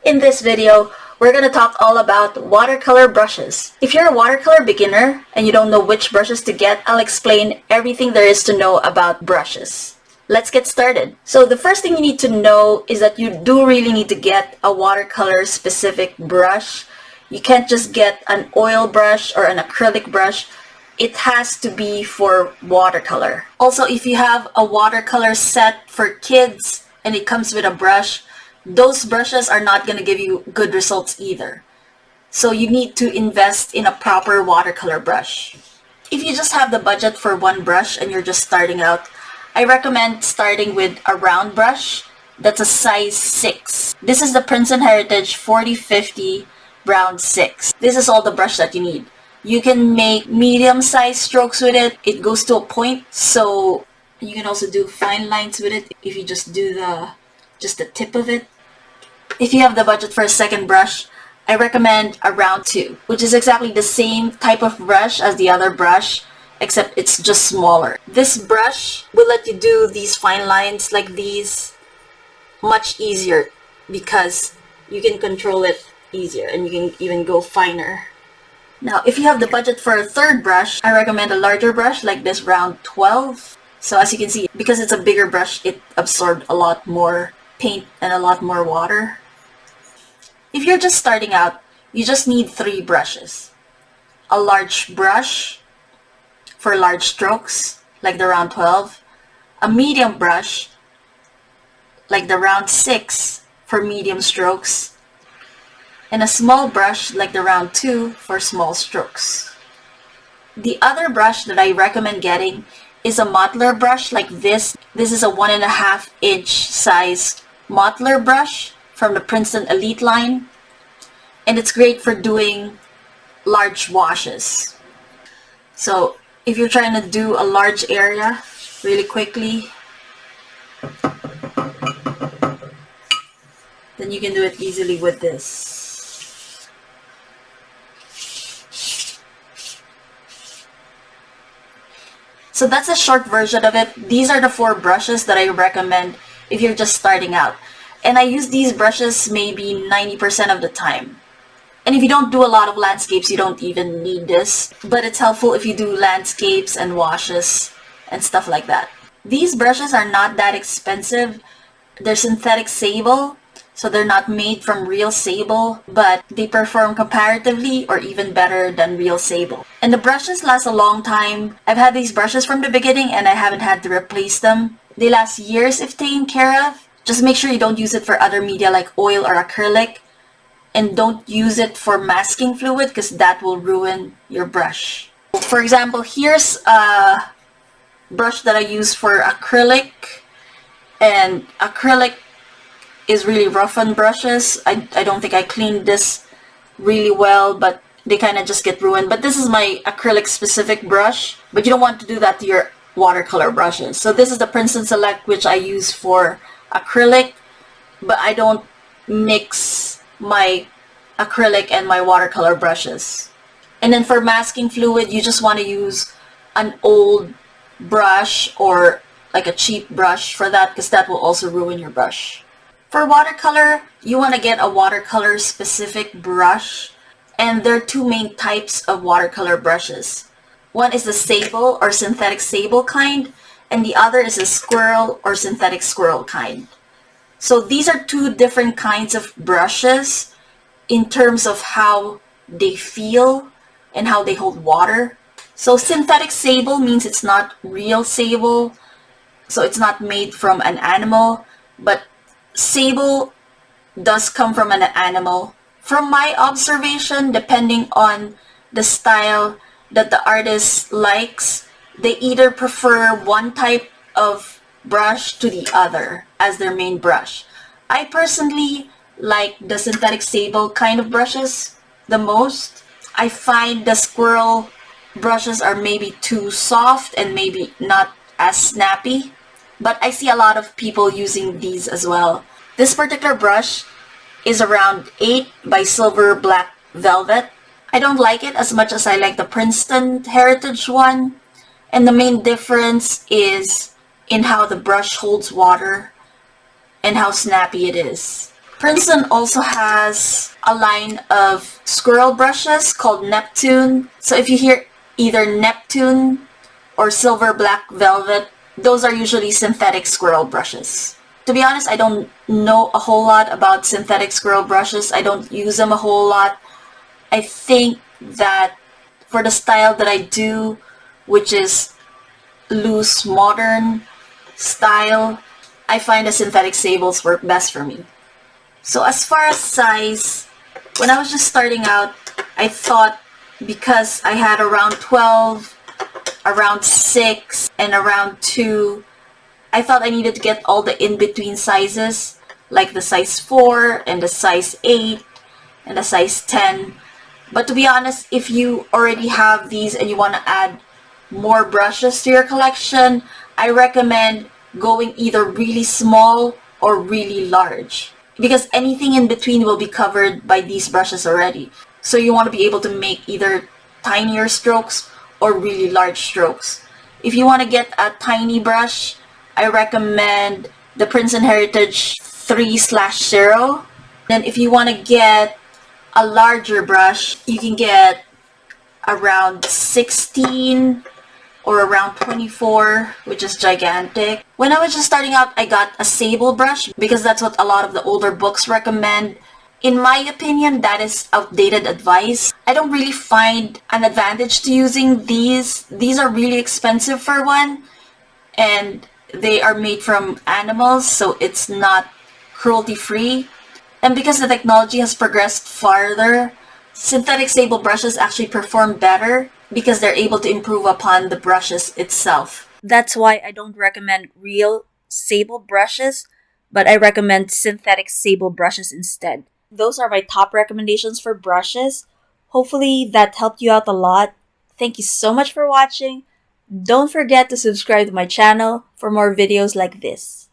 In this video, we're going to talk all about watercolor brushes. If you're a watercolor beginner and you don't know which brushes to get, I'll explain everything there is to know about brushes. Let's get started. So the first thing you need to know is that you do really need to get a watercolor specific brush. You can't just get an oil brush or an acrylic brush. It has to be for watercolor. Also, if you have a watercolor set for kids and it comes with a brush, those brushes are not going to give you good results either. So you need to invest in a proper watercolor brush. If you just have the budget for one brush and you're just starting out, I recommend starting with a round brush that's a size 6. This is the Princeton Heritage 4050 round 6. This is all the brush that you need. You can make medium-sized strokes with it. It goes to a point, so you can also do fine lines with it if you just do the tip of it. If you have the budget for a second brush, I recommend a round 2, which is exactly the same type of brush as the other brush, except it's just smaller. This brush will let you do these fine lines like these much easier because you can control it easier and you can even go finer. Now, if you have the budget for a third brush, I recommend a larger brush like this round 12. So as you can see, because it's a bigger brush, it absorbed a lot more paint and a lot more water. If you're just starting out, you just need 3 brushes. A large brush for large strokes, like the round 12. A medium brush, like the round 6 for medium strokes. And a small brush like the round 2 for small strokes. The other brush that I recommend getting is a Mottler brush like this. This is a 1.5 inch size Mottler brush from the Princeton Elite line, and it's great for doing large washes. So if you're trying to do a large area really quickly, then you can do it easily with this. So that's a short version of it. These are the 4 brushes that I recommend if you're just starting out. And I use these brushes maybe 90% of the time. And if you don't do a lot of landscapes, you don't even need this. But it's helpful if you do landscapes and washes and stuff like that. These brushes are not that expensive. They're synthetic sable, so they're not made from real sable, but they perform comparatively or even better than real sable. And the brushes last a long time. I've had these brushes from the beginning and I haven't had to replace them. They last years if taken care of. Just make sure you don't use it for other media like oil or acrylic. And don't use it for masking fluid because that will ruin your brush. For example, here's a brush that I use for acrylic. And acrylic is really rough on brushes. I don't think I cleaned this really well, but they kind of just get ruined. But this is my acrylic specific brush, but you don't want to do that to your watercolor brushes. So this is the Princeton Select, which I use for acrylic, but I don't mix my acrylic and my watercolor brushes. And then for masking fluid, you just want to use an old brush or like a cheap brush for that, because that will also ruin your brush. For watercolor, you want to get a watercolor specific brush, and there are 2 main types of watercolor brushes. One is the sable or synthetic sable kind, and the other is a squirrel or synthetic squirrel kind. So these are 2 different kinds of brushes in terms of how they feel and how they hold water. So synthetic sable means it's not real sable, so it's not made from an animal, but sable does come from an animal. From my observation, depending on the style that the artist likes, they either prefer one type of brush to the other as their main brush. I personally like the synthetic sable kind of brushes the most. I find the squirrel brushes are maybe too soft and maybe not as snappy, but I see a lot of people using these as well. This particular brush is around 8 by silver black velvet. I don't like it as much as I like the Princeton Heritage one, and the main difference is in how the brush holds water and how snappy it is. Princeton also has a line of squirrel brushes called Neptune. So if you hear either Neptune or silver black velvet, those are usually synthetic squirrel brushes. To be honest, I don't know a whole lot about synthetic squirrel brushes. I don't use them a whole lot. I think that for the style that I do, which is loose modern style, I find the synthetic sables work best for me. So as far as size, when I was just starting out, I thought because I had around 12, around 6, and around 2, I thought I needed to get all the in-between sizes, like the size 4 and the size 8 and the size 10. But to be honest, if you already have these and you want to add more brushes to your collection, I recommend going either really small or really large, because anything in between will be covered by these brushes already. So you want to be able to make either tinier strokes or really large strokes. If you want to get a tiny brush, I recommend the Princeton Heritage 3/0. Then if you want to get a larger brush, you can get around 16 or around 24, which is gigantic. When I was just starting out, I got a sable brush because that's what a lot of the older books recommend. In my opinion, that is outdated advice. I don't really find an advantage to using these. These are really expensive for one, and they are made from animals, so it's not cruelty-free. And because the technology has progressed farther, synthetic sable brushes actually perform better because they're able to improve upon the brushes itself. That's why I don't recommend real sable brushes, but I recommend synthetic sable brushes instead. Those are my top recommendations for brushes. Hopefully that helped you out a lot. Thank you so much for watching. Don't forget to subscribe to my channel for more videos like this.